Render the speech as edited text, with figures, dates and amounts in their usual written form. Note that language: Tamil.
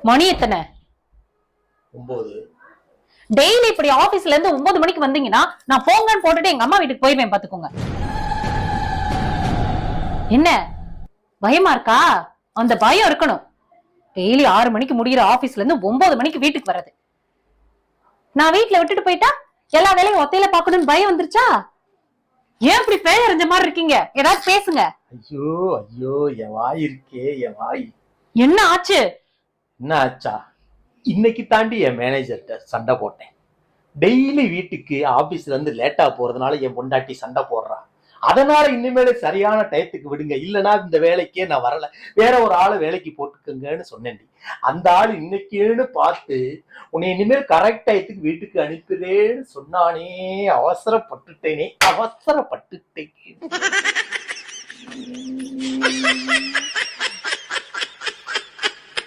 மணி எத்தனை? 9. டெய்லி இப்படி ஆபீஸ்ல இருந்து 9 மணிக்கு வந்தீங்கன்னா நான் போங்கன்னு போட்டுட்டு எங்க அம்மா வீட்டுக்கு போயிருவேன் பாத்துக்கோங்க. என்ன பயமா இருக்கா? அந்த பயம் இருக்கணும். டெய்லி 6 மணிக்கு முடிகிற ஆபீஸ்ல இருந்து 9 மணிக்கு வீட்டுக்கு வர்றது. நான் வீட்டுல விட்டுட்டு போயிட்டா எல்லா வேலையும் ஒத்தையில பாக்கணும்னு பயம் வந்துருச்சா? ஏன் இப்படி பேயறிஞ்ச மாதிரி இருக்கீங்க? ஏதாவது பேசுங்க. ஐயோ ஐயோ, என் வாய் இருக்கே, என் வாய். என்ன ஆச்சு? என்ன ஆச்சா? இன்னைக்கு தாண்டி என் மேனேஜர்கிட்ட சண்டை போட்டேன். டெய்லி வீட்டுக்கு ஆபீஸ்ல இருந்து லேட்டா போறதுனால என் பொண்டாட்டி சண்டை போடுறா. அதனால இனிமேல சரியான டயத்துக்கு விடுங்க, இல்லைன்னா இந்த வேலைக்கே நான் வரல, வேற ஒரு ஆளை வேலைக்கு போட்டுக்கங்கன்னு சொன்னேன். அந்த ஆள் இன்னைக்குன்னு பார்த்து உன்னை இனிமேல் கரெக்ட் டயத்துக்கு வீட்டுக்கு அனுப்புறேன்னு சொன்னானே. அவசரப்பட்டுட்டேனே, அவசரப்பட்டுட்டேன்.